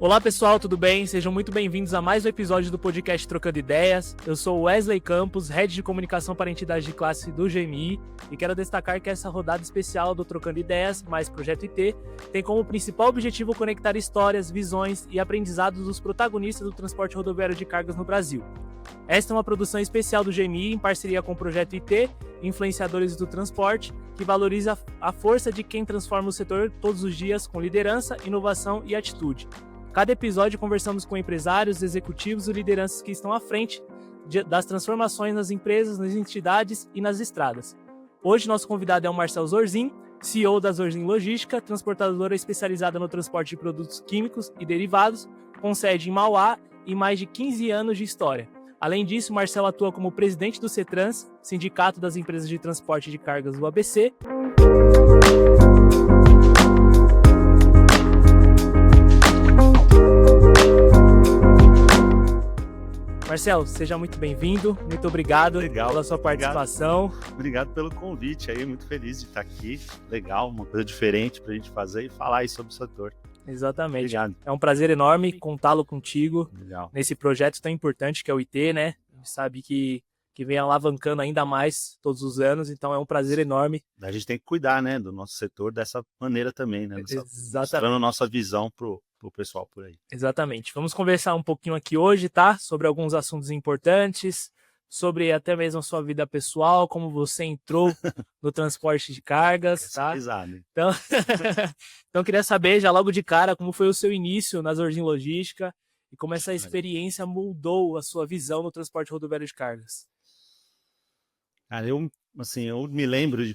Olá pessoal, tudo bem? Sejam muito bem-vindos a mais um episódio do podcast Trocando Ideias. Eu sou o Wesley Campos, Head de Comunicação para a entidade de classe do GMI, e quero destacar que essa rodada especial do Trocando Ideias, mais Projeto IT, tem como principal objetivo conectar histórias, visões e aprendizados dos protagonistas do transporte rodoviário de cargas no Brasil. Esta é uma produção especial do GMI em parceria com o Projeto IT, Influenciadores do Transporte, que valoriza a força de quem transforma o setor todos os dias com liderança, inovação e atitude. Cada episódio conversamos com empresários, executivos e lideranças que estão à frente das transformações nas empresas, nas entidades e nas estradas. Hoje nosso convidado é o Marcel Zorzin, CEO da Zorzin Logística, transportadora especializada no transporte de produtos químicos e derivados, com sede em Mauá e mais de 15 anos de história. Além disso, Marcel atua como presidente do CETRANS, Sindicato das Empresas de Transporte de Cargas do ABC. Marcel, seja muito bem-vindo, muito obrigado pela sua participação. Obrigado pelo convite aí, muito feliz de estar aqui. Legal, uma coisa diferente para a gente fazer e falar aí sobre o setor. Exatamente. Obrigado. É um prazer enorme contá-lo contigo. Legal. Nesse projeto tão importante que é o IT, né? A gente sabe que vem alavancando ainda mais todos os anos, então é um prazer enorme. A gente tem que cuidar, né, do nosso setor dessa maneira também, né? Mostrando a nossa visão pro pessoal por aí. Exatamente. Vamos conversar um pouquinho aqui hoje, tá? Sobre alguns assuntos importantes, sobre até mesmo a sua vida pessoal, como você entrou no transporte de cargas, tá? Pesado, hein? Então, então queria saber já logo de cara como foi o seu início na Zorzin Logística e como essa experiência moldou a sua visão no transporte rodoviário de cargas. Cara, eu me lembro de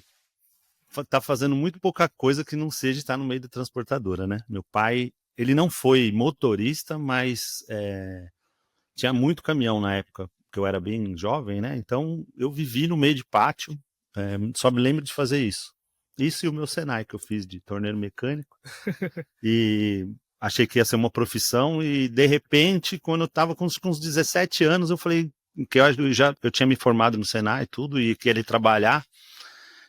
estar fazendo muito pouca coisa que não seja estar no meio da transportadora, né? Meu pai, ele não foi motorista, mas tinha muito caminhão na época, que eu era bem jovem, né? Então eu vivi no meio de pátio, só me lembro de fazer isso. Isso e o meu Senai que eu fiz de torneiro mecânico. E achei que ia ser uma profissão e de repente, quando eu estava com uns 17 anos, eu falei que eu tinha me formado no Senai e tudo e queria trabalhar.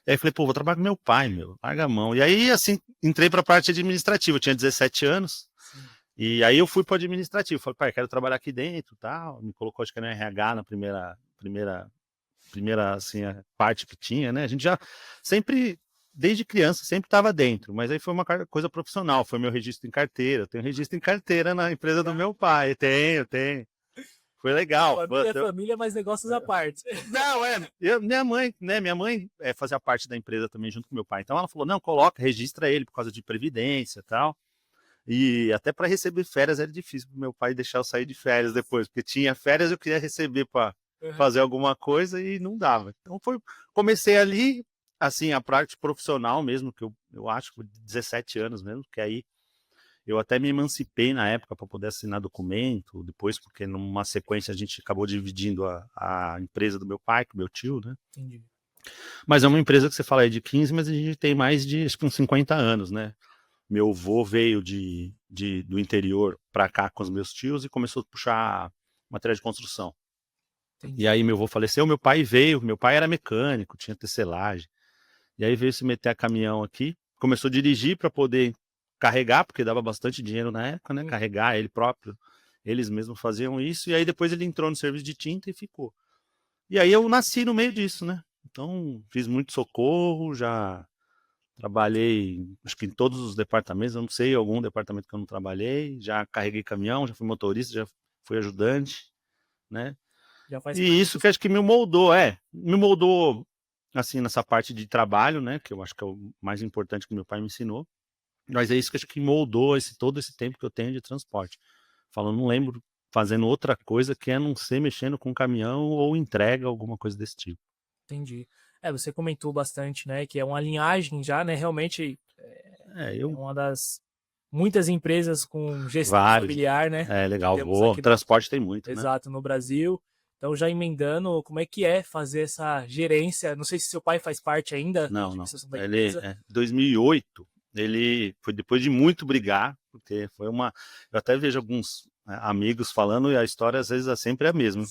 E aí falei, vou trabalhar com meu pai, larga a mão. E aí, assim, entrei para a parte administrativa, eu tinha 17 anos. Sim. E aí eu fui para o administrativo, falei, pai, quero trabalhar aqui dentro, tal. Me colocou, acho que no RH na primeira assim, a parte que tinha, né? A gente já sempre, desde criança, sempre estava dentro, mas aí foi uma coisa profissional, foi meu registro em carteira, eu tenho registro em carteira na empresa do meu pai, tenho. Foi legal. Família, mas negócios à parte. Não, minha mãe fazia parte da empresa também junto com meu pai. Então ela falou, não, registra ele por causa de previdência e tal. E até para receber férias era difícil pro meu pai deixar eu sair de férias depois, porque tinha férias eu queria receber para fazer alguma coisa e não dava. Então comecei ali, assim, a parte profissional mesmo, que eu acho que 17 anos mesmo, que aí eu até me emancipei na época para poder assinar documento, depois, porque numa sequência a gente acabou dividindo a empresa do meu pai com o meu tio, né? Entendi. Mas é uma empresa que você fala aí de 15, mas a gente tem mais de acho que uns 50 anos, né? Meu avô veio do interior para cá com os meus tios e começou a puxar matéria de construção. Entendi. E aí meu avô faleceu, meu pai era mecânico, tinha tecelagem. E aí veio se meter a caminhão aqui, começou a dirigir para poder carregar, porque dava bastante dinheiro na época, né? Carregar ele próprio, eles mesmos faziam isso, e aí depois ele entrou no serviço de tinta e ficou. E aí eu nasci no meio disso, né? Então fiz muito socorro, já trabalhei, acho que em todos os departamentos, eu não sei algum departamento que eu não trabalhei, já carreguei caminhão, já fui motorista, já fui ajudante, né? E isso que acho que me moldou, assim, nessa parte de trabalho, né? Que eu acho que é o mais importante que meu pai me ensinou. Mas é isso que acho que moldou todo esse tempo que eu tenho de transporte. Falando, não lembro fazendo outra coisa que a não ser mexendo com caminhão ou entrega, alguma coisa desse tipo. Entendi. Você comentou bastante, né, que é uma linhagem já, né, realmente é uma das muitas empresas com gestão familiar, né? É legal, o transporte tem muito, Exato, no Brasil. Então, já emendando, como é que é fazer essa gerência? Não sei se seu pai faz parte ainda. Não. Ele, 2008, ele foi depois de muito brigar, porque foi eu até vejo alguns amigos falando e a história às vezes é sempre a mesma.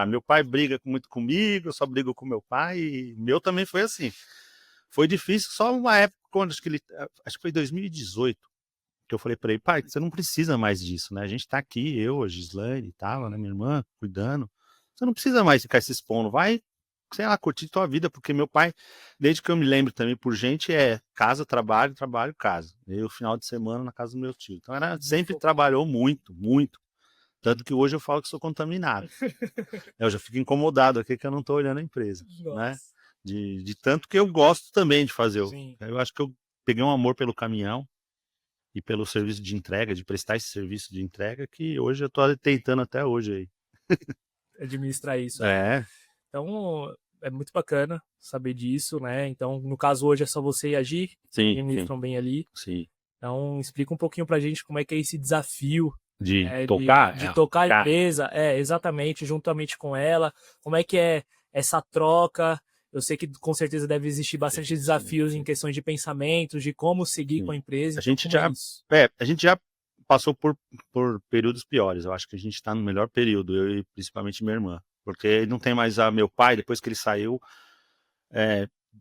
Meu pai briga muito comigo, eu só brigo com meu pai e meu também foi assim. Foi difícil, só uma época, acho que foi 2018, que eu falei para ele, pai, você não precisa mais disso, né? A gente tá aqui, eu, a Gislaine e tal, né, minha irmã, cuidando. Você não precisa mais ficar se expondo, vai, sei lá, curtir tua vida, porque meu pai, desde que eu me lembro também por gente, é casa, trabalho, trabalho, casa. E o final de semana na casa do meu tio. Então sempre trabalhou muito, muito. Tanto que hoje eu falo que sou contaminado. Eu já fico incomodado aqui que eu não tô olhando a empresa, né? De tanto que eu gosto também de fazer. Eu acho que eu peguei um amor pelo caminhão e pelo serviço de entrega, de prestar esse serviço de entrega, que hoje eu tô tentando até hoje aí. Administrar isso. É. Então, é muito bacana saber disso, né? Então, no caso hoje é só você e a Gi, Sim, administram bem ali. Sim. Então, explica um pouquinho pra gente como é que é esse desafio de tocar? De tocar a empresa, exatamente, juntamente com ela. Como é que é essa troca? Eu sei que com certeza deve existir bastante desafios em questões de pensamentos, de como seguir com a empresa. A gente já passou por períodos piores. Eu acho que a gente está no melhor período, eu e principalmente minha irmã. Porque não tem mais meu pai, depois que ele saiu,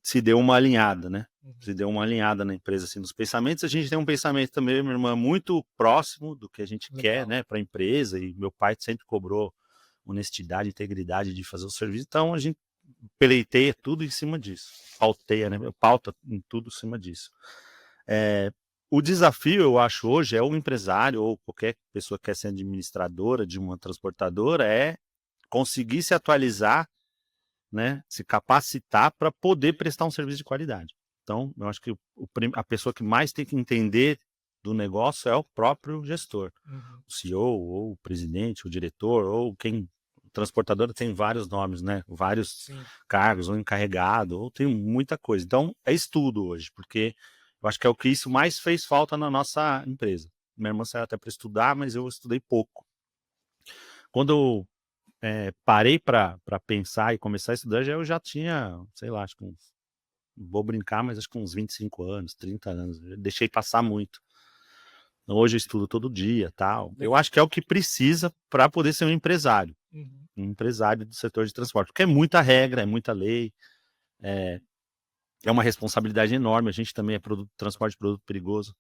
se deu uma alinhada, né? Se deu uma alinhada na empresa, assim, nos pensamentos. A gente tem um pensamento também, minha irmã, muito próximo do que a gente quer, né, para a empresa. E meu pai sempre cobrou honestidade, integridade de fazer o serviço. Então a gente peleiteia tudo em cima disso. Pauteia, né? Pauta em tudo em cima disso. O desafio, eu acho, hoje, é o empresário ou qualquer pessoa que quer ser administradora de uma transportadora, é conseguir se atualizar, né, se capacitar para poder prestar um serviço de qualidade. Então, eu acho que a pessoa que mais tem que entender do negócio é o próprio gestor. O CEO, ou o presidente, o diretor, ou quem... Transportadora tem vários nomes, né? Vários cargos, ou encarregado, ou tem muita coisa. Então, é estudo hoje, porque eu acho que é o que isso mais fez falta na nossa empresa. Minha irmã saiu até para estudar, mas eu estudei pouco. Quando eu parei para pensar e começar a estudar, eu já tinha, sei lá, acho que vou brincar, mas acho que uns 25 anos, 30 anos. Eu deixei passar muito. Hoje eu estudo todo dia, tal. Eu acho que é o que precisa para poder ser um empresário. Um empresário do setor de transporte. Porque é muita regra, é muita lei, é uma responsabilidade enorme. A gente também é transporte de produto perigoso.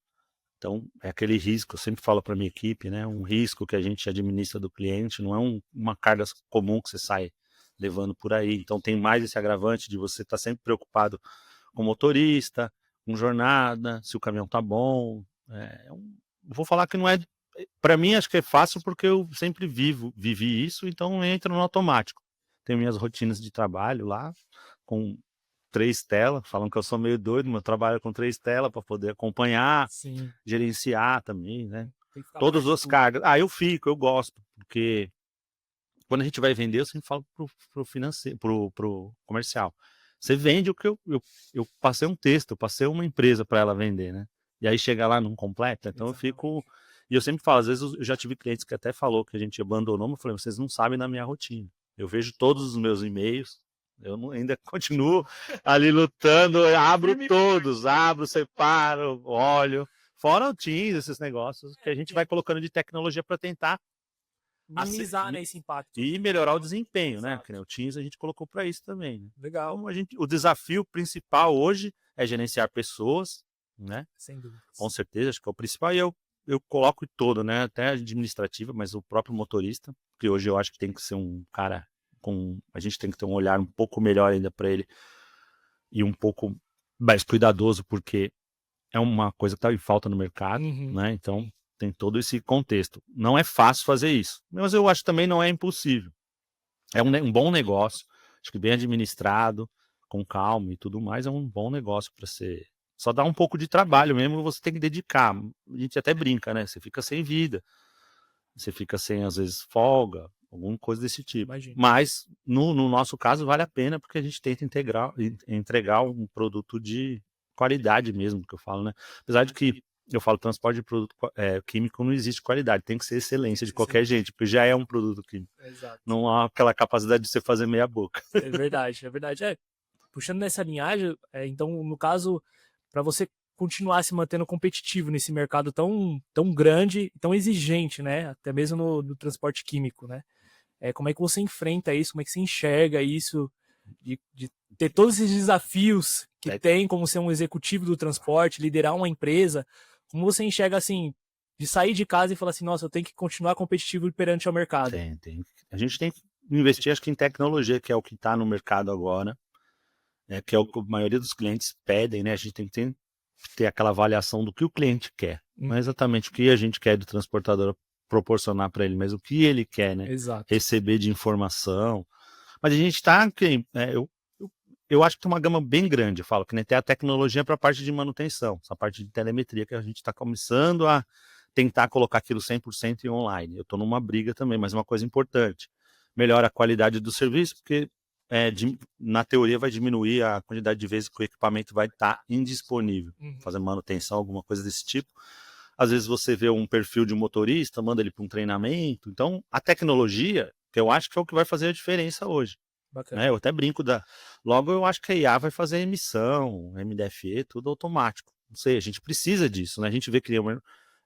Então, é aquele risco, eu sempre falo para minha equipe, né? Um risco que a gente administra do cliente, não é uma carga comum que você sai levando por aí. Então, tem mais esse agravante de você estar sempre preocupado com o motorista, com jornada, se o caminhão tá bom. Vou falar que não é... Para mim, acho que é fácil porque eu sempre vivi isso, então entro no automático. Tenho minhas rotinas de trabalho lá, com 3 telas, falam que eu sou meio doido, mas eu trabalho com 3 telas para poder acompanhar, gerenciar também, né? Todas as cargas. Eu gosto, porque quando a gente vai vender, eu sempre falo pro financeiro, pro comercial. Você vende o que eu passei um texto, eu passei uma empresa para ela vender, né? E aí chega lá, não completa, então eu fico... E eu sempre falo, às vezes eu já tive clientes que até falou que a gente abandonou, mas eu falei, vocês não sabem da minha rotina. Eu vejo todos os meus e-mails, ainda continuo ali lutando, abro todos, separo, olho. Fora o Teams, esses negócios que a gente vai colocando de tecnologia para tentar minimizar, né, esse impacto. E melhorar o desempenho, né? Porque o Teams a gente colocou para isso também. Né? Legal. Então, o desafio principal hoje é gerenciar pessoas, né? Sem dúvida. Com certeza, acho que é o principal. E eu coloco todo, né? Até a administrativa, mas o próprio motorista, que hoje eu acho que tem que ser um cara a gente tem que ter um olhar um pouco melhor ainda para ele e um pouco mais cuidadoso, porque é uma coisa que está em falta no mercado, né? Então, tem todo esse contexto. Não é fácil fazer isso, mas eu acho que também não é impossível. É um bom negócio, acho que bem administrado, com calma e tudo mais, é um bom negócio para ser... Só dá um pouco de trabalho mesmo, você tem que dedicar. A gente até brinca, né? Você fica sem vida, você fica sem, às vezes, folga, alguma coisa desse tipo. Imagina. Mas, no nosso caso, vale a pena, porque a gente tenta entregar um produto de qualidade mesmo, que eu falo, né? Apesar de que eu falo, transporte de produto químico não existe qualidade, tem que ser excelência de qualquer jeito, porque já é um produto químico. Exato. Não há aquela capacidade de você fazer meia boca. É verdade, é verdade. Puxando nessa linhagem, então, no caso, para você continuar se mantendo competitivo nesse mercado tão grande, tão exigente, né? Até mesmo no transporte químico, né? Como é que você enfrenta isso? Como é que você enxerga isso? De ter todos esses desafios que tem como ser um executivo do transporte, liderar uma empresa. Como você enxerga, assim, de sair de casa e falar assim, nossa, eu tenho que continuar competitivo perante ao mercado? Tem. A gente tem que investir, acho que em tecnologia, que é o que está no mercado agora, que é o que a maioria dos clientes pedem, né? A gente tem que ter aquela avaliação do que o cliente quer. Não é exatamente o que a gente quer do transportador proporcionar para ele, mas o que ele quer, né? Exato. Receber de informação. Mas a gente está, eu acho que tem uma gama bem grande, eu falo, que nem tem a tecnologia para a parte de manutenção, essa parte de telemetria que a gente está começando a tentar colocar aquilo 100% em online. Eu estou numa briga também, mas é uma coisa importante. Melhora a qualidade do serviço, porque na teoria vai diminuir a quantidade de vezes que o equipamento vai estar indisponível, fazer manutenção, alguma coisa desse tipo. Às vezes você vê um perfil de um motorista, manda ele para um treinamento. Então, a tecnologia, que eu acho que é o que vai fazer a diferença hoje. Né? Eu até brinco logo eu acho que a IA vai fazer emissão, MDFE, tudo automático. Não sei, a gente precisa disso, né? A gente vê que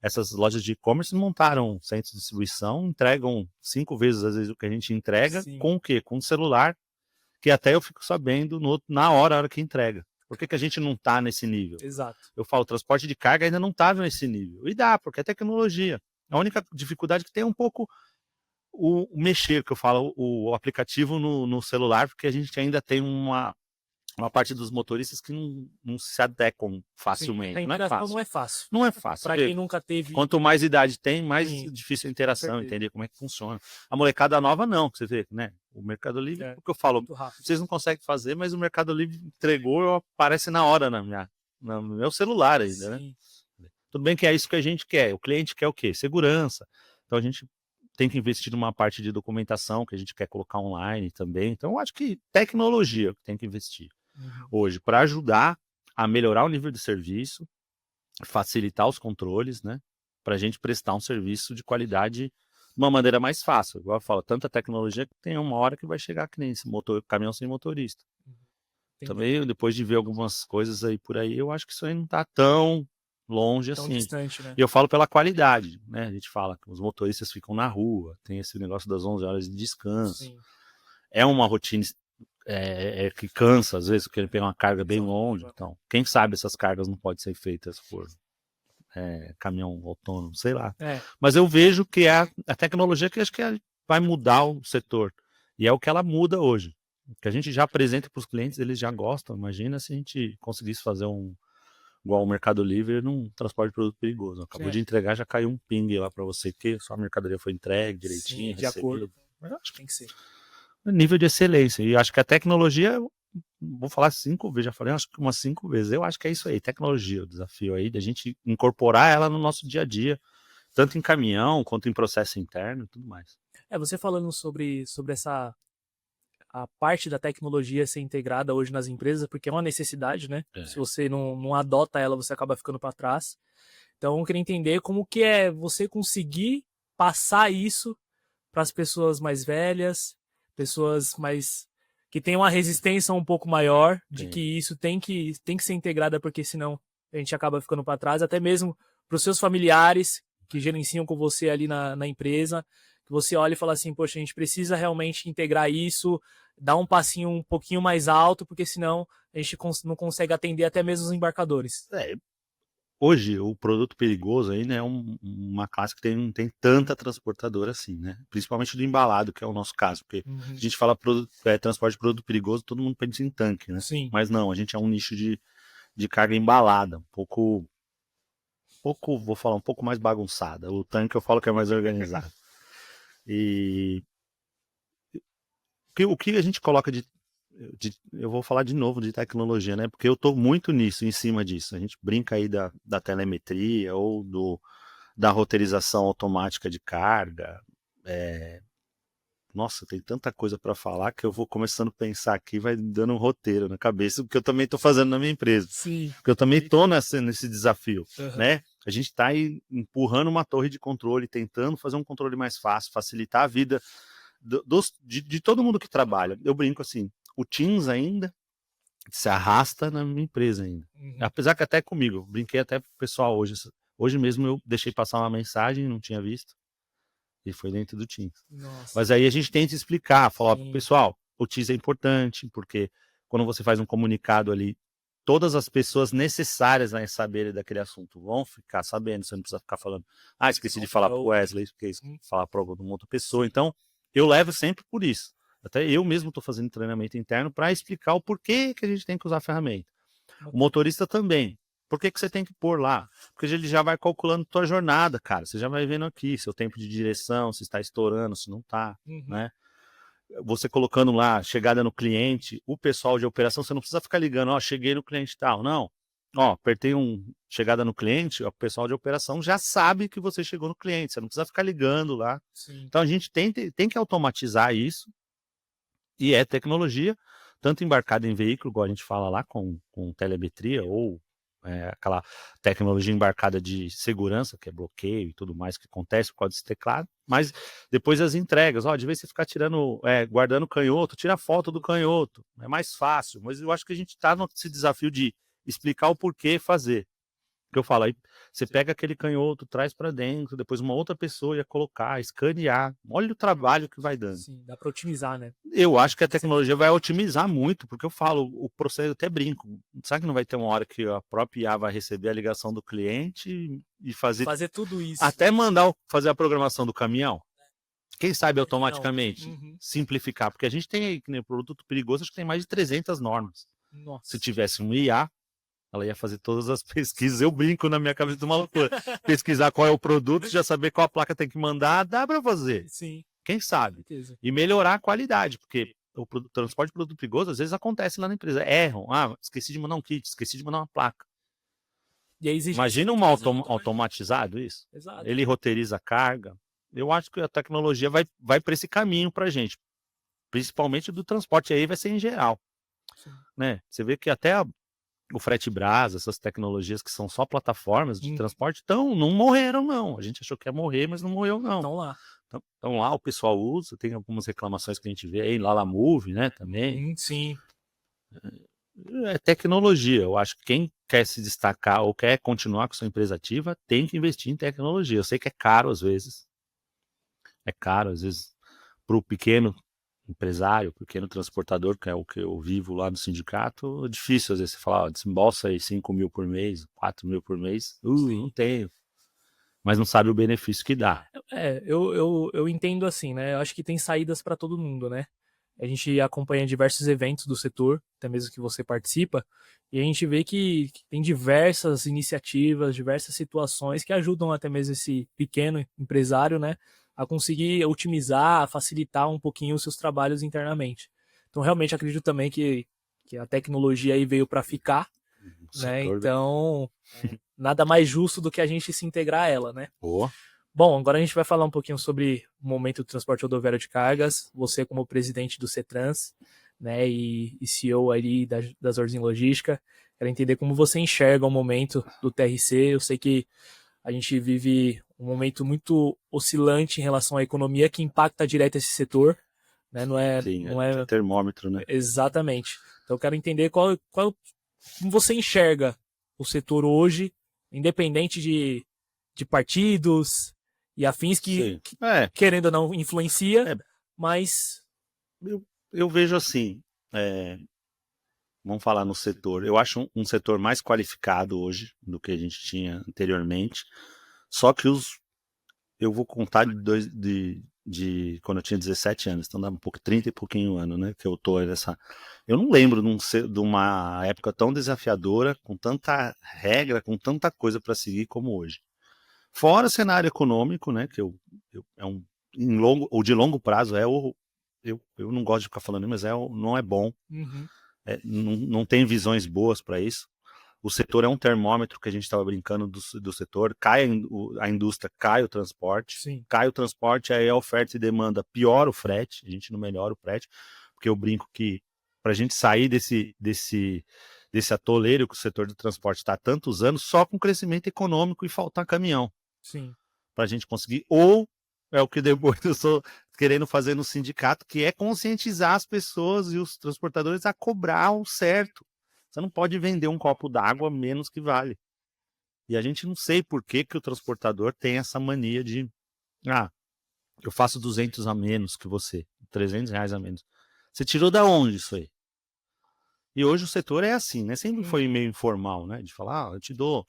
essas lojas de e-commerce montaram centros de distribuição, entregam 5 vezes às vezes o que a gente entrega. Sim. Com o quê? Com o celular, que até eu fico sabendo na hora que entrega. Por que a gente não está nesse nível? Exato. Eu falo, o transporte de carga ainda não está nesse nível. E dá, porque é tecnologia. A única dificuldade que tem é um pouco o mexer, que eu falo, o aplicativo no celular, porque a gente ainda tem uma parte dos motoristas que não se adequam facilmente. Sim, a interação não é fácil. Não é fácil. Para quem nunca teve... Quanto mais idade tem, mais difícil a interação, entender como é que funciona. A molecada nova não, você vê, né? O Mercado Livre, o que eu falo, vocês não conseguem fazer, mas o Mercado Livre entregou, aparece na hora no meu celular ainda, né? Tudo bem que é isso que a gente quer. O cliente quer o quê? Segurança. Então a gente tem que investir numa parte de documentação que a gente quer colocar online também. Então eu acho que tecnologia que tem que investir hoje para ajudar a melhorar o nível de serviço, facilitar os controles, né? Para a gente prestar um serviço de qualidade de uma maneira mais fácil. Igual eu falo, tanta tecnologia que tem uma hora que vai chegar que nem esse caminhão sem motorista. Também, depois de ver algumas coisas aí por aí, eu acho que isso aí não está tão longe tão assim. Distante, né? E eu falo pela qualidade, né? A gente fala que os motoristas ficam na rua, tem esse negócio das 11 horas de descanso. Sim. É uma rotina que cansa, às vezes, porque ele pega uma carga bem longe. Então, quem sabe essas cargas não podem ser feitas por caminhão autônomo, sei lá. Mas eu vejo que é a tecnologia que acho que vai mudar o setor. E é o que ela muda hoje. O que a gente já apresenta para os clientes, eles já gostam. Imagina se a gente conseguisse fazer igual o Mercado Livre num transporte de produto perigoso. Acabou de entregar, já caiu um ping lá para você que sua mercadoria foi entregue direitinho. Sim, de acordo. Mas acho que tem que ser. Nível de excelência. E acho que a tecnologia, vou falar 5 vezes, já falei acho que umas 5 vezes. Eu acho que é isso aí, tecnologia, o desafio aí da gente incorporar ela no nosso dia a dia, tanto em caminhão quanto em processo interno e tudo mais. Você falando sobre a parte da tecnologia ser integrada hoje nas empresas, porque é uma necessidade, né? Se você não adota ela, você acaba ficando para trás. Então, eu queria entender como que é você conseguir passar isso para as pessoas mais velhas, pessoas mais que têm uma resistência um pouco maior, de que isso tem que ser integrada, porque senão a gente acaba ficando para trás, até mesmo para os seus familiares que gerenciam com você ali na empresa, que você olha e fala assim, poxa, a gente precisa realmente integrar isso, dar um passinho um pouquinho mais alto, porque senão a gente não consegue atender até mesmo os embarcadores. Hoje, o produto perigoso aí, né, é uma classe que não tem tanta transportadora assim, né? Principalmente do embalado, que é o nosso caso, porque a gente fala transporte de produto perigoso, todo mundo pensa em tanque, né? Sim. Mas não, a gente é um nicho de carga embalada, um pouco, vou falar, um pouco mais bagunçada. O tanque eu falo que é mais organizado. E o que a gente coloca eu vou falar de novo de tecnologia, né? Porque eu estou muito nisso, em cima disso. A gente brinca aí da telemetria ou da roteirização automática de carga. Nossa, tem tanta coisa para falar que eu vou começando a pensar aqui, vai dando um roteiro na cabeça, o que eu também estou fazendo na minha empresa. Sim. Porque eu também estou nesse desafio, né? A gente está aí empurrando uma torre de controle, tentando fazer um controle mais fácil, facilitar a vida de todo mundo que trabalha. Eu brinco assim, o Teams ainda se arrasta na minha empresa ainda. Apesar que até comigo, brinquei até pro pessoal hoje mesmo eu deixei passar uma mensagem, não tinha visto, e foi dentro do Teams. Nossa. Mas aí a gente tenta explicar, falar, pessoal, o Teams é importante, porque quando você faz um comunicado ali, todas as pessoas necessárias a saberem daquele assunto vão ficar sabendo, você não precisa ficar falando, esqueci de falar para o Wesley, esqueci de falar para alguma outra pessoa. Então, eu levo sempre por isso. Até eu mesmo estou fazendo treinamento interno para explicar o porquê que a gente tem que usar a ferramenta. O motorista também. Por que você tem que pôr lá? Porque ele já vai calculando tua jornada, cara. Você já vai vendo aqui seu tempo de direção, se está estourando, se não está, né? Você colocando lá, chegada no cliente, o pessoal de operação, você não precisa ficar ligando, cheguei no cliente tal, não. Apertei chegada no cliente, o pessoal de operação já sabe que você chegou no cliente, você não precisa ficar ligando lá. Sim. Então a gente tem que automatizar isso, e é tecnologia, tanto embarcada em veículo, igual a gente fala lá, com telemetria, ou aquela tecnologia embarcada de segurança, que é bloqueio e tudo mais que acontece por causa desse teclado, mas depois as entregas, de vez você ficar guardando canhoto, tira foto do canhoto, é mais fácil, mas eu acho que a gente está nesse desafio de explicar o porquê fazer. Que eu falo, aí você pega aquele canhoto, traz para dentro, depois uma outra pessoa ia colocar, escanear, olha o trabalho que vai dando. Sim, dá para otimizar, né? Eu acho que a tecnologia vai otimizar muito, porque eu falo, o processo, eu até brinco, sabe que não vai ter uma hora que a própria IA vai receber a ligação do cliente e fazer tudo isso. Até fazer a programação do caminhão. Quem sabe automaticamente simplificar, porque a gente tem aí, que nem produto perigoso, acho que tem mais de 300 normas. Nossa. Se tivesse um IA, ela ia fazer todas as pesquisas. Eu brinco na minha cabeça de uma loucura. Pesquisar qual é o produto, já saber qual a placa tem que mandar, dá para fazer. Sim. Quem sabe? E melhorar a qualidade, porque o transporte de produto perigoso às vezes acontece lá na empresa. Erram. Esqueci de mandar um kit, esqueci de mandar uma placa. E aí Imagina automatizado isso. Exato. Ele roteiriza a carga. Eu acho que a tecnologia vai para esse caminho para a gente. Principalmente do transporte, aí vai ser em geral. Né? Você vê que até o frete brasa, essas tecnologias que são só plataformas de transporte, não morreram, não. A gente achou que ia morrer, mas não morreu, não. Estão lá. Então lá o pessoal usa, tem algumas reclamações que a gente vê aí, lá na Move, né, também. Sim. É tecnologia. Eu acho que quem quer se destacar ou quer continuar com sua empresa ativa tem que investir em tecnologia. Eu sei que é caro às vezes. É caro, às vezes, para o pequeno empresário, pequeno transportador, que é o que eu vivo lá no sindicato, é difícil às vezes você falar, desembolsa aí 5 mil por mês, 4 mil por mês. Não tenho. Mas não sabe o benefício que dá. Eu entendo assim, né? Eu acho que tem saídas para todo mundo, né? A gente acompanha diversos eventos do setor, até mesmo que você participa, e a gente vê que tem diversas iniciativas, diversas situações que ajudam até mesmo esse pequeno empresário, né, a conseguir otimizar, facilitar um pouquinho os seus trabalhos internamente. Então, realmente acredito também que a tecnologia aí veio para ficar, né? Então, nada mais justo do que a gente se integrar a ela, né? Boa. Bom, agora a gente vai falar um pouquinho sobre o momento do transporte rodoviário de cargas. Você como presidente do CETRANS, né, e CEO ali das Ordzin Logística, quero entender como você enxerga o momento do TRC. Eu sei que a gente vive um momento muito oscilante em relação à economia que impacta direto esse setor, né? Não é termômetro, né? Exatamente. Então eu quero entender como você enxerga o setor hoje, independente de partidos e afins que querendo ou não, influencia, mas... Eu vejo assim, vamos falar no setor, eu acho um setor mais qualificado hoje do que a gente tinha anteriormente, só que eu vou contar de quando eu tinha 17 anos, então dá um pouco, 30 e pouquinho anos, né, que eu tô nessa... Eu não lembro de uma época tão desafiadora, com tanta regra, com tanta coisa para seguir como hoje. Fora o cenário econômico, né, que de longo prazo eu não gosto de ficar falando, mas não é bom. Não tem visões boas para isso. O setor é um termômetro que a gente estava brincando do setor. Cai a indústria, cai o transporte. Sim. Cai o transporte, aí a oferta e demanda piora o frete. A gente não melhora o frete, porque eu brinco que para a gente sair desse atoleiro que o setor do transporte está há tantos anos, só com crescimento econômico e faltar caminhão. Sim. Para a gente conseguir, ou é o que depois eu estou querendo fazer no sindicato, que é conscientizar as pessoas e os transportadores a cobrar o certo. Você não pode vender um copo d'água menos que vale. E a gente não sei por que o transportador tem essa mania de eu faço 200 a menos que você, 300 reais a menos. Você tirou da onde isso aí? E hoje o setor é assim, né? Sempre foi meio informal, né? De falar, eu te dou.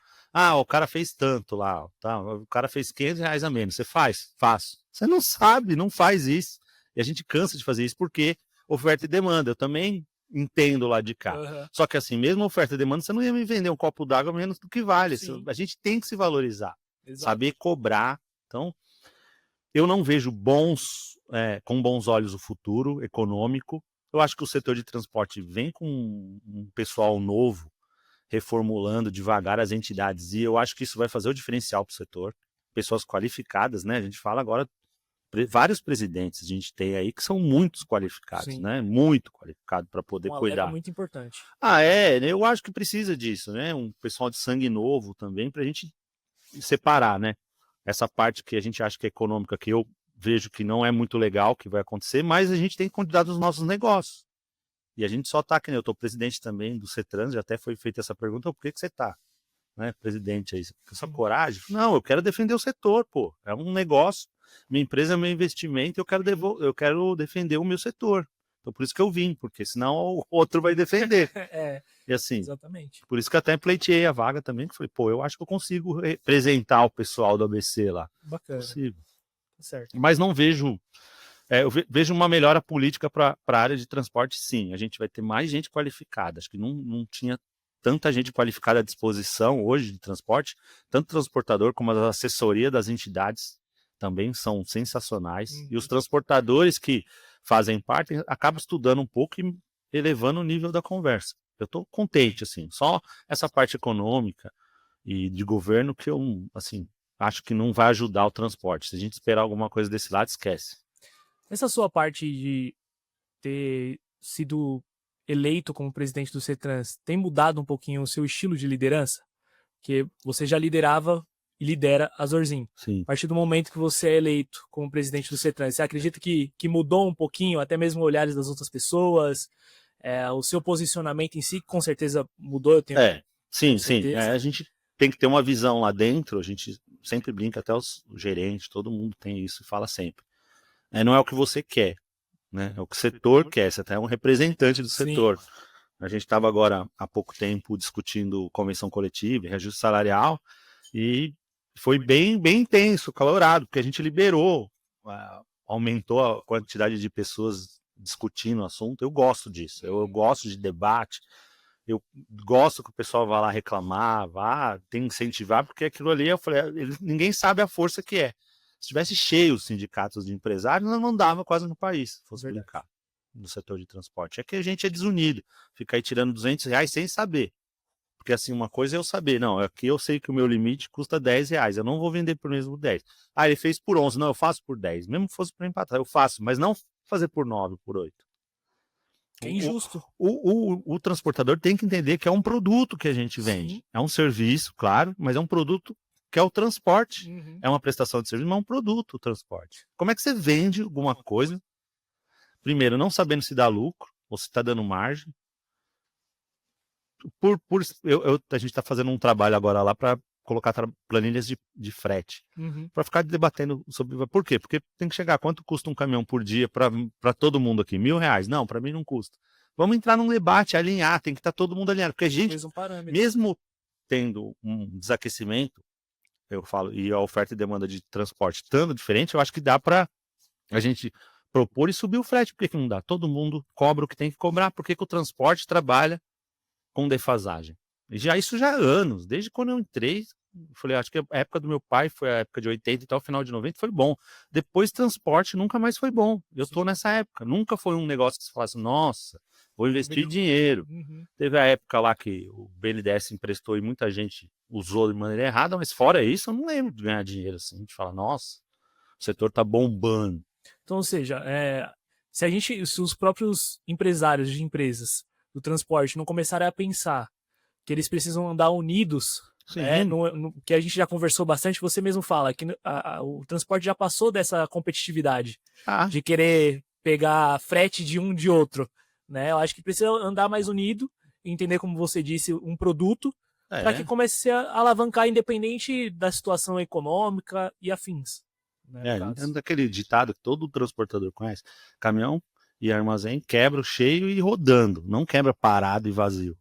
O cara fez tanto lá, tá? O cara fez R$ 500 a menos. Você faz? Faço. Você não sabe, não faz isso. E a gente cansa de fazer isso porque oferta e demanda. Eu também entendo lá de cá. Só que assim, mesmo oferta e demanda, você não ia me vender um copo d'água menos do que vale. Sim. A gente tem que se valorizar, Exato. saber cobrar. Então, eu não vejo com bons olhos o futuro econômico. Eu acho que o setor de transporte vem com um pessoal novo, reformulando devagar as entidades, e eu acho que isso vai fazer o diferencial para o setor. Pessoas qualificadas, né? A gente fala agora, vários presidentes a gente tem aí que são muito qualificados, Sim. né? Muito qualificados para poder cuidar. É muito importante. Eu acho que precisa disso, né? Um pessoal de sangue novo também, para a gente separar, né? Essa parte que a gente acha que é econômica, que eu vejo que não é muito legal que vai acontecer, mas a gente tem que cuidar dos nossos negócios. E a gente só tá, que nem eu tô presidente também do CETRANS, já até foi feita essa pergunta, por que você tá, né, presidente aí? Essa coragem? Não, eu quero defender o setor, pô. É um negócio, minha empresa é meu investimento, eu quero defender o meu setor. Então por isso que eu vim, porque senão o outro vai defender. E assim, exatamente. Por isso que até pleiteei a vaga também, que falei, eu acho que eu consigo representar o pessoal do ABC lá. Bacana. Possível. Certo. Mas não vejo. Eu vejo uma melhora política para a área de transporte, sim. A gente vai ter mais gente qualificada. Acho que não tinha tanta gente qualificada à disposição hoje de transporte, tanto o transportador como a assessoria das entidades também são sensacionais. E os transportadores que fazem parte acabam estudando um pouco e elevando o nível da conversa. Eu estou contente, assim. Só essa parte econômica e de governo que eu, assim, acho que não vai ajudar o transporte. Se a gente esperar alguma coisa desse lado, esquece. Essa sua parte de ter sido eleito como presidente do CETRANS tem mudado um pouquinho o seu estilo de liderança? Porque você já liderava e lidera a Zorzin. Sim. A partir do momento que você é eleito como presidente do CETRANS, você acredita que mudou um pouquinho, até mesmo olhares das outras pessoas? O seu posicionamento em si, com certeza mudou, eu tenho sim. certeza. A gente tem que ter uma visão lá dentro, a gente sempre brinca, até os gerentes, todo mundo tem isso e fala sempre. Não é o que você quer, né? É o que o setor quer, você até é um representante do setor. A gente estava agora, há pouco tempo, discutindo convenção coletiva e reajuste salarial, e foi bem intenso, calorado, porque a gente liberou, aumentou a quantidade de pessoas discutindo o assunto. Eu gosto disso, eu gosto de debate, eu gosto que o pessoal vá lá reclamar, tem que incentivar, porque aquilo ali, eu falei, ninguém sabe a força que é. Se tivesse cheio os sindicatos de empresários, não mandava quase no país, fosse brincar, no setor de transporte. É que a gente é desunido, fica aí tirando R$200 sem saber. Porque assim, uma coisa é eu saber, não, aqui eu sei que o meu limite custa R$10, eu não vou vender por mesmo 10. Ele fez por 11, não, eu faço por 10. Mesmo que fosse para empatar, eu faço, mas não fazer por 9, por 8. Que é injusto. O transportador tem que entender que é um produto que a gente vende. Sim. É um serviço, claro, mas é um produto que é o transporte. É uma prestação de serviço, mas é um produto o transporte. Como é que você vende alguma coisa, primeiro, não sabendo se dá lucro, ou se está dando margem? A gente está fazendo um trabalho agora lá para colocar planilhas de frete, para ficar debatendo sobre... Por quê? Porque tem que chegar, quanto custa um caminhão por dia para todo mundo aqui? R$1.000? Não, para mim não custa. Vamos entrar num debate, alinhar, tem que estar todo mundo alinhado, porque a gente, mesmo tendo um desaquecimento, eu falo, e a oferta e demanda de transporte estando diferente, eu acho que dá para a gente propor e subir o frete. Por que não dá? Todo mundo cobra o que tem que cobrar. Por que o transporte trabalha com defasagem? Isso já há anos, desde quando eu entrei, falei, acho que a época do meu pai foi a época de 80 e tal, final de 90 foi bom. Depois transporte nunca mais foi bom. Eu tô nessa época. Nunca foi um negócio que você falasse, nossa, vou investir dinheiro. Teve a época lá que o BNDES emprestou e muita gente usou de maneira errada, mas fora isso, eu não lembro de ganhar dinheiro assim. De falar, nossa, o setor tá bombando. Então, ou seja, se os próprios empresários de empresas do transporte não começarem a pensar que eles precisam andar unidos, que a gente já conversou bastante, você mesmo fala que o transporte já passou dessa competitividade de querer pegar frete de um de outro, né? Eu acho que precisa andar mais unido, entender, como você disse, um produto, para que comece a alavancar independente da situação econômica e afins. Daquele ditado que todo transportador conhece: caminhão e armazém, quebra cheio e rodando, não quebra parado e vazio.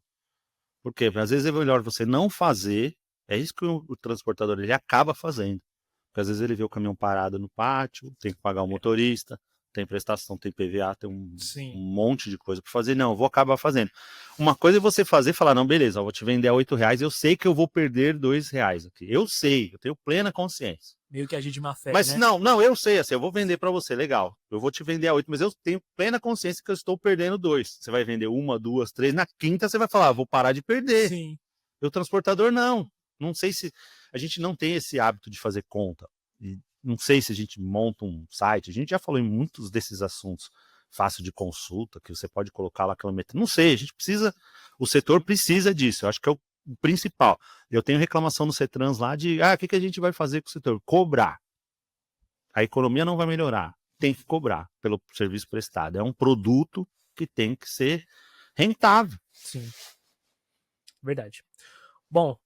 Por quê? Porque às vezes é melhor você não fazer, é isso que o transportador ele acaba fazendo. Porque às vezes ele vê o caminhão parado no pátio, tem que pagar o motorista, tem prestação, tem PVA, tem um monte de coisa para fazer. Não, eu vou acabar fazendo. Uma coisa é você fazer e falar, não, beleza, eu vou te vender a R$8, eu sei que eu vou perder R$2 aqui. Eu sei, eu tenho plena consciência. Meio que agir de má fé, Mas né? não, eu sei, assim, eu vou vender para você, legal. Eu vou te vender a 8, mas eu tenho plena consciência que eu estou perdendo 2. Você vai vender 1, 2, 3, na quinta você vai falar, vou parar de perder. Sim. E o transportador não. Não sei se a gente não tem esse hábito de fazer conta. E não sei se a gente monta um site. A gente já falou em muitos desses assuntos. Fácil de consulta, que você pode colocar lá quilometragem. Não sei, a gente precisa. O setor precisa disso. Eu acho que é o principal. Eu tenho reclamação no CETRANS lá de o que a gente vai fazer com o setor? Cobrar. A economia não vai melhorar. Tem que cobrar pelo serviço prestado. É um produto que tem que ser rentável. Sim. Verdade. Bom,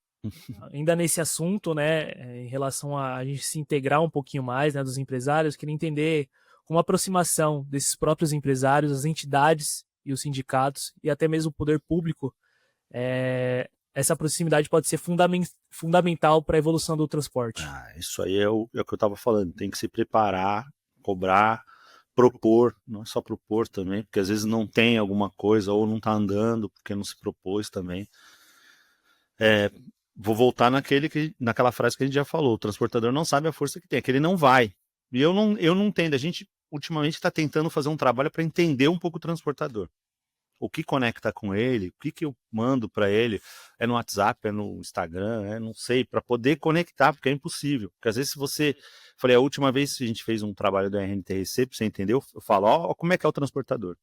ainda nesse assunto, né, em relação a gente se integrar um pouquinho mais, né, dos empresários, queria entender como a aproximação desses próprios empresários, as entidades e os sindicatos, e até mesmo o poder público, essa proximidade pode ser fundamental para a evolução do transporte. Isso aí é o que eu estava falando, tem que se preparar, cobrar, propor, não é só propor também, porque às vezes não tem alguma coisa, ou não está andando, porque não se propôs também. Vou voltar naquela frase que a gente já falou, o transportador não sabe a força que tem, é que ele não vai. E eu não entendo, a gente ultimamente está tentando fazer um trabalho para entender um pouco o transportador. O que conecta com ele, o que eu mando para ele, é no WhatsApp, é no Instagram, não sei, para poder conectar, porque é impossível. Porque às vezes se você... Falei, a última vez que a gente fez um trabalho do RNTRC, para você entender, eu falo, ó, como é que é o transportador.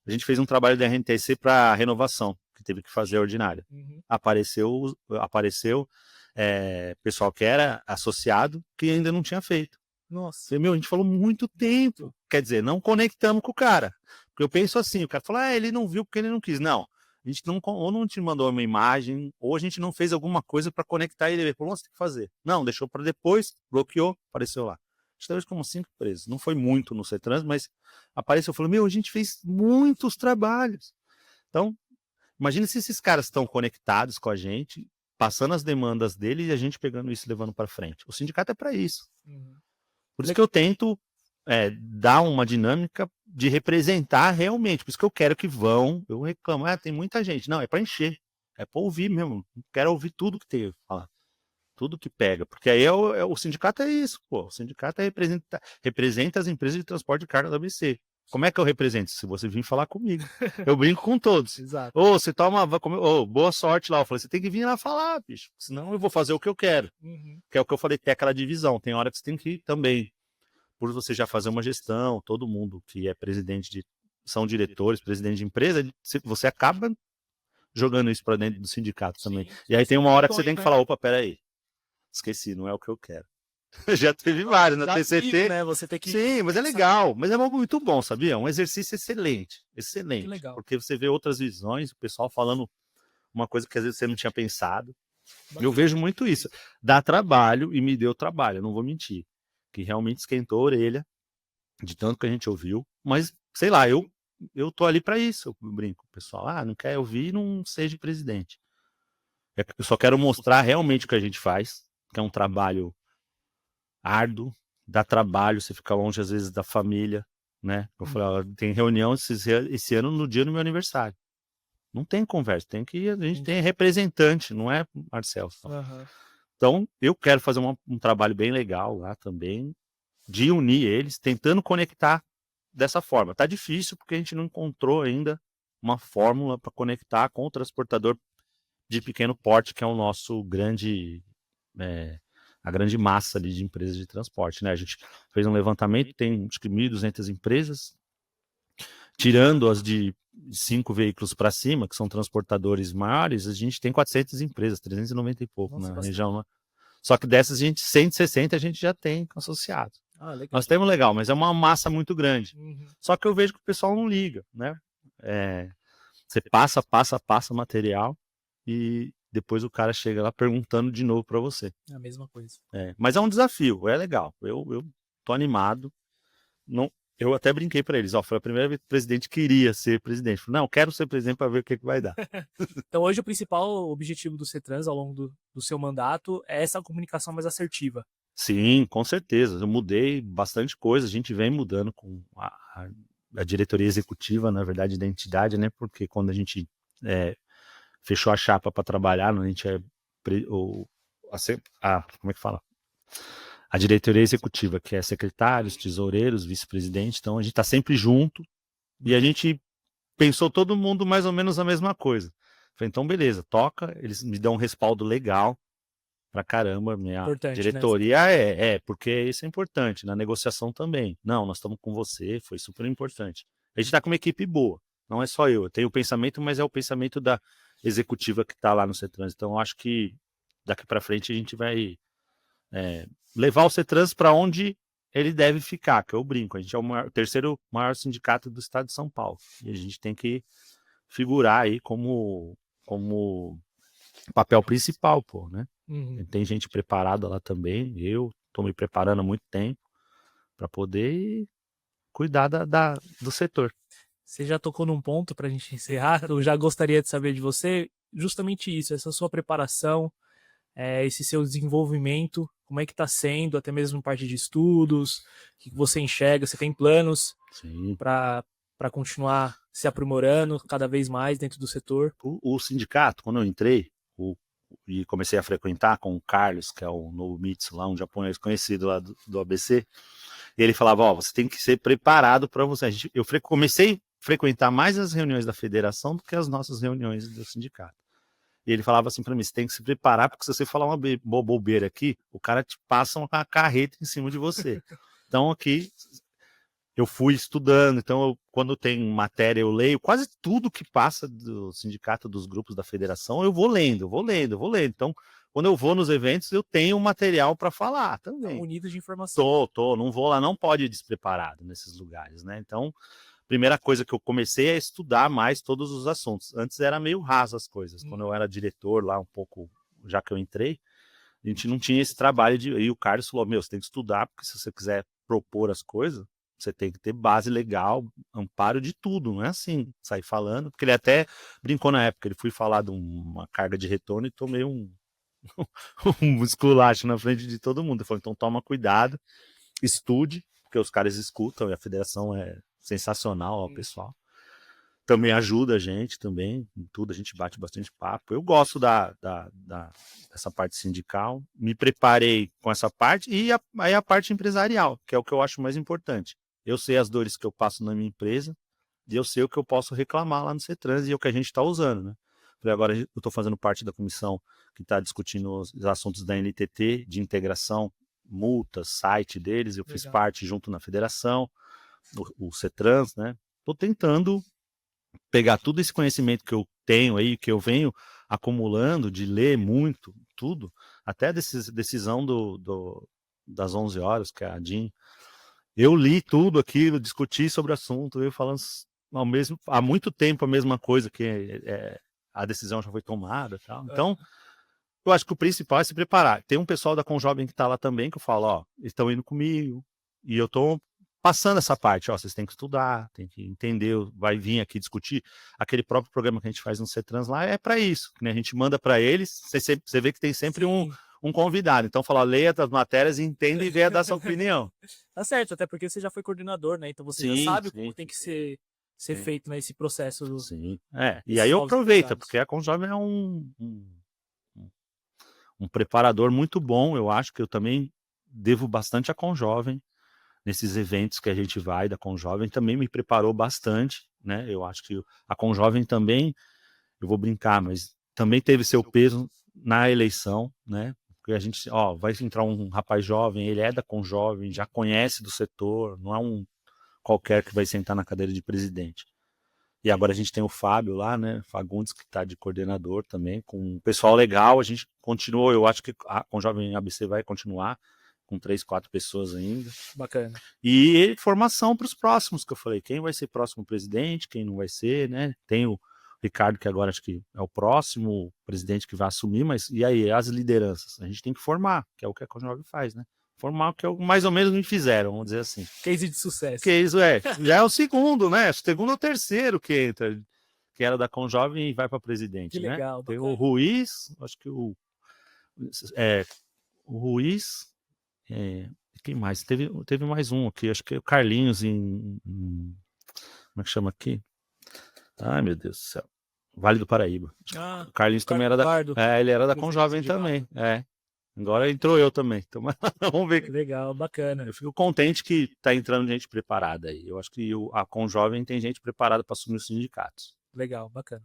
A gente fez um trabalho do RNTRC para renovação, que teve que fazer a ordinária. Apareceu pessoal que era associado, que ainda não tinha feito. Nossa. A gente falou muito tempo. Quer dizer, não conectamos com o cara. Porque eu penso assim, o cara falou, ele não viu porque ele não quis. Não, a gente não, ou não te mandou uma imagem, ou a gente não fez alguma coisa para conectar ele. Ele falou, você tem que fazer. Não, deixou para depois, bloqueou, apareceu lá. Estamos como 5 presos. Não foi muito no CETRANS, mas apareceu. Falou, a gente fez muitos trabalhos. Então, imagina se esses caras estão conectados com a gente, passando as demandas dele e a gente pegando isso e levando para frente. O sindicato é para isso. Por isso que eu tento dar uma dinâmica de representar realmente. Por isso que eu quero que vão. Eu reclamo, tem muita gente. Não, é para encher. É para ouvir mesmo. Eu quero ouvir tudo que tem que falar. Tudo que pega. Porque aí o sindicato é isso, pô. O sindicato representa as empresas de transporte de carga da ABC. Como é que eu represento? Se você vir falar comigo. Eu brinco com todos. Exato. Você toma... boa sorte lá. Eu falei, você tem que vir lá falar, bicho. Senão eu vou fazer o que eu quero. Que é o que eu falei, tem aquela divisão. Tem hora que você tem que ir também. Por você já fazer uma gestão, todo mundo que é são diretores, presidente de empresa, você acaba jogando isso para dentro do sindicato também. E aí tem uma hora que você tem que falar, opa, peraí. Esqueci, não é o que eu quero. Já teve vários na TCT. Né? Você tem que... Sim, mas é legal. Mas é muito bom, sabia? Um exercício excelente. Excelente. Que legal. Porque você vê outras visões, o pessoal falando uma coisa que às vezes você não tinha pensado. Eu vejo muito isso. Dá trabalho e me deu trabalho, não vou mentir. Que realmente esquentou a orelha de tanto que a gente ouviu. Mas, sei lá, eu tô ali para isso. Eu brinco. O pessoal, não quer ouvir, não seja presidente. Eu só quero mostrar realmente o que a gente faz, que é um trabalho árduo, dá trabalho, você fica longe às vezes da família, né? Eu falei, tem reunião esse ano no dia do meu aniversário. Não tem conversa, a gente tem representante, não é Marcelo. Então, eu quero fazer um trabalho bem legal lá também, de unir eles, tentando conectar dessa forma. Tá difícil porque a gente não encontrou ainda uma fórmula para conectar com o transportador de pequeno porte, que é o nosso a grande massa ali de empresas de transporte, né? A gente fez um levantamento, tem acho que 1.200 empresas, tirando as de 5 veículos para cima, que são transportadores maiores, a gente tem 400 empresas, 390 e pouco na região. Né? Só que dessas, 160 a gente já tem associados. Nós temos legal, mas é uma massa muito grande. Só que eu vejo que o pessoal não liga, né? Você passa material e depois o cara chega lá perguntando de novo para você. É a mesma coisa. Mas é um desafio, é legal. Eu tô animado. Não, Eu até brinquei para eles, foi a primeira vez que o presidente queria ser presidente. Falei, não, quero ser presidente para ver o que vai dar. Então hoje o principal objetivo do CETRANS ao longo do seu mandato é essa comunicação mais assertiva. Sim, com certeza. Eu mudei bastante coisa. A gente vem mudando com a diretoria executiva, na verdade, da entidade, né? Porque quando a gente fechou a chapa para trabalhar, a gente como é que fala? A diretoria executiva, que é secretários, tesoureiros, vice-presidente, então a gente está sempre junto e a gente pensou todo mundo mais ou menos a mesma coisa. Falei, então beleza, toca, eles me dão um respaldo legal pra caramba, minha Importante, diretoria porque isso é importante, na negociação também. Não, nós estamos com você, foi super importante. A gente está com uma equipe boa, não é só eu tenho o pensamento, mas é o pensamento da executiva que está lá no CETRANS, então eu acho que daqui para frente a gente vai levar o CETRANS para onde ele deve ficar, que eu brinco, a gente é o terceiro maior sindicato do estado de São Paulo, e a gente tem que figurar aí como papel principal, pô, né? Uhum. Tem gente preparada lá também, eu estou me preparando há muito tempo para poder cuidar do setor. Você já tocou num ponto para a gente encerrar, eu já gostaria de saber de você justamente isso, essa sua preparação, esse seu desenvolvimento, como é que está sendo, até mesmo parte de estudos, o que você enxerga, você tem planos para continuar se aprimorando cada vez mais dentro do setor? O sindicato, quando eu entrei, e comecei a frequentar com o Carlos, que é o novo Mitsu lá, um japonês conhecido lá do ABC, e ele falava, você tem que ser preparado para você. Eu comecei a frequentar mais as reuniões da federação do que as nossas reuniões do sindicato. E ele falava assim para mim, você tem que se preparar, porque se você falar uma bobeira aqui, o cara te passa uma carreta em cima de você. Então aqui eu fui estudando, então quando tem matéria eu leio, quase tudo que passa do sindicato, dos grupos da federação, eu vou lendo. Então, quando eu vou nos eventos, eu tenho material para falar também. Tá unido de informação. Não vou lá, não pode ir despreparado nesses lugares, né? Então, primeira coisa que eu comecei a estudar mais todos os assuntos. Antes era meio raso as coisas. Quando eu era diretor lá, um pouco, já que eu entrei, a gente não tinha esse trabalho e o Carlos falou, você tem que estudar, porque se você quiser propor as coisas, você tem que ter base legal, amparo de tudo, não é assim, sair falando, porque ele até brincou na época, ele foi falar de uma carga de retorno e tomei um esculacho na frente de todo mundo. Ele falou, então toma cuidado, estude, porque os caras escutam e a federação é sensacional, ó, pessoal. Também ajuda a gente também, em tudo, a gente bate bastante papo. Eu gosto dessa parte sindical, me preparei com essa parte e aí a parte empresarial, que é o que eu acho mais importante. Eu sei as dores que eu passo na minha empresa e eu sei o que eu posso reclamar lá no CETRANS e o que a gente está usando, né? Agora eu estou fazendo parte da comissão que está discutindo os assuntos da NTT, de integração, multas, site deles, eu fiz parte junto na federação, o CETRANS, né? Estou tentando pegar todo esse conhecimento que eu tenho aí, que eu venho acumulando, de ler muito, tudo, até a decisão das 11 horas, que é a DIN, eu li tudo aquilo, discuti sobre o assunto, eu falando há muito tempo a mesma coisa, que a decisão já foi tomada, tal. Então, eu acho que o principal é se preparar. Tem um pessoal da Conjovem que está lá também, que eu falo, eles estão indo comigo, e eu estou passando essa parte, vocês têm que estudar, tem que entender, vai vir aqui discutir. Aquele próprio programa que a gente faz no CETRANS lá é para isso, né? A gente manda para eles, você vê que tem sempre um convidado. Então, leia as matérias, entenda e venha dar sua opinião. Tá certo, até porque você já foi coordenador, né? Então você já sabe como tem que ser feito nesse processo. Sim, e aí eu aproveito, porque a Conjovem é um preparador muito bom, eu acho que eu também devo bastante à Conjovem, nesses eventos que a gente vai da Conjovem, também me preparou bastante, né? Eu acho que a Conjovem também, eu vou brincar, mas também teve seu peso na eleição, né? Porque a gente, vai entrar um rapaz jovem, ele é da Conjovem, já conhece do setor, não é um qualquer que vai sentar na cadeira de presidente. E agora a gente tem o Fábio lá, né? Fagundes, que está de coordenador também, com um pessoal legal, a gente continuou, eu acho que a Conjovem ABC vai continuar, com 3, 4 pessoas ainda. Bacana. E formação para os próximos, que eu falei, quem vai ser próximo presidente, quem não vai ser, né? Tem o Ricardo, que agora acho que é o próximo presidente que vai assumir, mas e aí, as lideranças? A gente tem que formar, que é o que a Conjovem faz, né? Formal que mais ou menos me fizeram, vamos dizer assim. Case de sucesso. Que isso já é o segundo, né? O segundo ou terceiro que entra, que era da Conjovem e vai para presidente, Que legal, né? Tem bacana. o Ruiz, acho que o Ruiz, quem mais? Teve mais um aqui, acho que o Carlinhos como é que chama aqui? Ai, meu Deus do céu. Vale do Paraíba. O Carlinhos também era ele era da Conjovem também. Agora entrou eu também. Então, vamos ver. Legal, bacana. Eu fico contente que tá entrando gente preparada aí. Eu acho que a Conjovem tem gente preparada para assumir os sindicatos. Legal, bacana.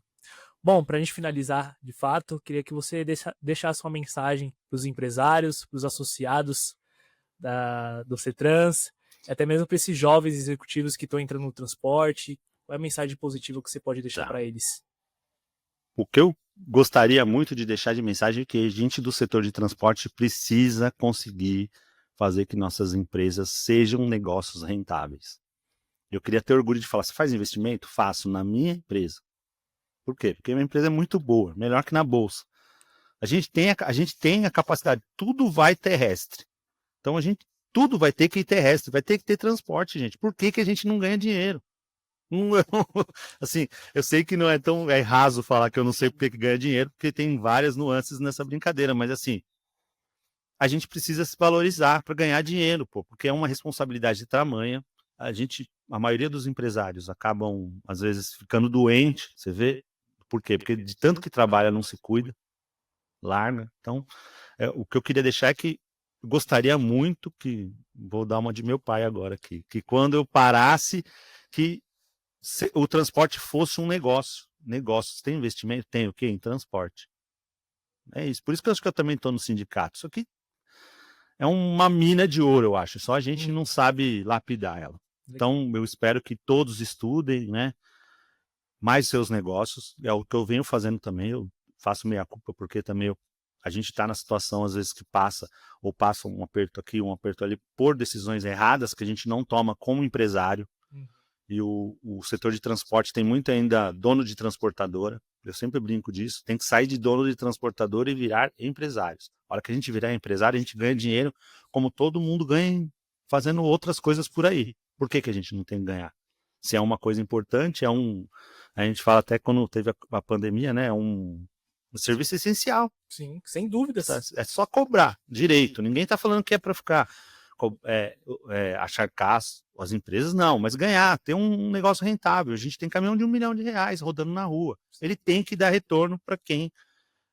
Bom, para a gente finalizar, de fato, queria que você deixasse uma mensagem para os empresários, para os associados do CETRANS, até mesmo para esses jovens executivos que estão entrando no transporte. Qual é a mensagem positiva que você pode deixar para eles? O que eu gostaria muito de deixar de mensagem é que a gente do setor de transporte precisa conseguir fazer que nossas empresas sejam negócios rentáveis. Eu queria ter orgulho de falar, você faz investimento? Faço na minha empresa. Por quê? Porque a minha empresa é muito boa, melhor que na bolsa. A gente tem a capacidade, tudo vai terrestre. Então tudo vai ter que ir terrestre, vai ter que ter transporte, gente. Por que a gente não ganha dinheiro? Assim, eu sei que não é tão raso falar que eu não sei por que ganha dinheiro, porque tem várias nuances nessa brincadeira, mas assim, a gente precisa se valorizar para ganhar dinheiro, porque é uma responsabilidade tamanha. A maioria dos empresários acabam, às vezes, ficando doente, você vê? Por quê? Porque de tanto que trabalha não se cuida, larga. Então, o que eu queria deixar é que eu gostaria muito vou dar uma de meu pai agora aqui, que quando eu parasse, que o transporte fosse um negócio. Negócios, tem investimento? Tem o quê? Em transporte. É isso. Por isso que eu acho que eu também estou no sindicato. Isso aqui é uma mina de ouro, eu acho. Só a gente não sabe lapidar ela. Então, eu espero que todos estudem, né? Mais seus negócios. É o que eu venho fazendo também. Eu faço meia culpa, porque também a gente está na situação, às vezes, que passa um aperto aqui, um aperto ali, por decisões erradas que a gente não toma como empresário. E o setor de transporte tem muito ainda dono de transportadora. Eu sempre brinco disso. Tem que sair de dono de transportadora e virar empresários. A hora que a gente virar empresário, a gente ganha dinheiro como todo mundo ganha fazendo outras coisas por aí. Por que a gente não tem que ganhar? Se é uma coisa importante, a gente fala até quando teve a pandemia, né? É um serviço essencial. Sim, sem dúvidas. É só cobrar direito. Ninguém está falando que é para ficar acharcar as empresas, não, mas ganhar, ter um negócio rentável. A gente tem caminhão de R$1 milhão rodando na rua. Ele tem que dar retorno para quem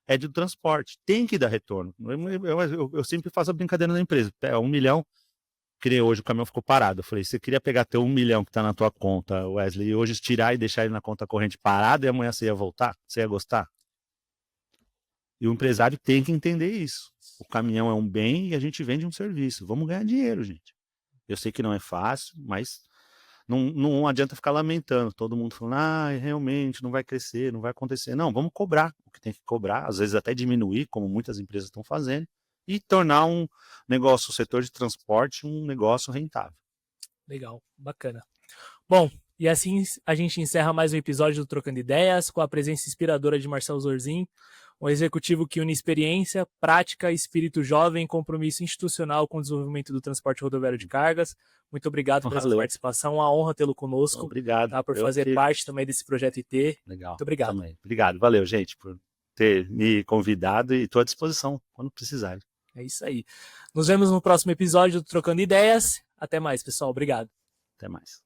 é do transporte. Tem que dar retorno. Eu sempre faço a brincadeira na empresa. É 1 milhão, que nem hoje o caminhão ficou parado. Eu falei, você queria pegar teu 1 milhão que está na tua conta, Wesley, e hoje tirar e deixar ele na conta corrente parado e amanhã você ia voltar? Você ia gostar? E o empresário tem que entender isso. O caminhão é um bem e a gente vende um serviço. Vamos ganhar dinheiro, gente. Eu sei que não é fácil, mas não adianta ficar lamentando. Todo mundo falando, realmente não vai crescer, não vai acontecer. Não, vamos cobrar o que tem que cobrar, às vezes até diminuir, como muitas empresas estão fazendo, e tornar um negócio, o setor de transporte, um negócio rentável. Legal, bacana. Bom, e assim a gente encerra mais um episódio do Trocando Ideias, com a presença inspiradora de Marcelo Zorzin, um executivo que une experiência, prática, espírito jovem e compromisso institucional com o desenvolvimento do transporte rodoviário de cargas. Muito obrigado por essa participação, uma honra tê-lo conosco. Obrigado. Por fazer parte também desse projeto IT. Legal. Muito obrigado. Também. Obrigado, valeu, gente, por ter me convidado e estou à disposição quando precisar. É isso aí. Nos vemos no próximo episódio do Trocando Ideias. Até mais, pessoal. Obrigado. Até mais.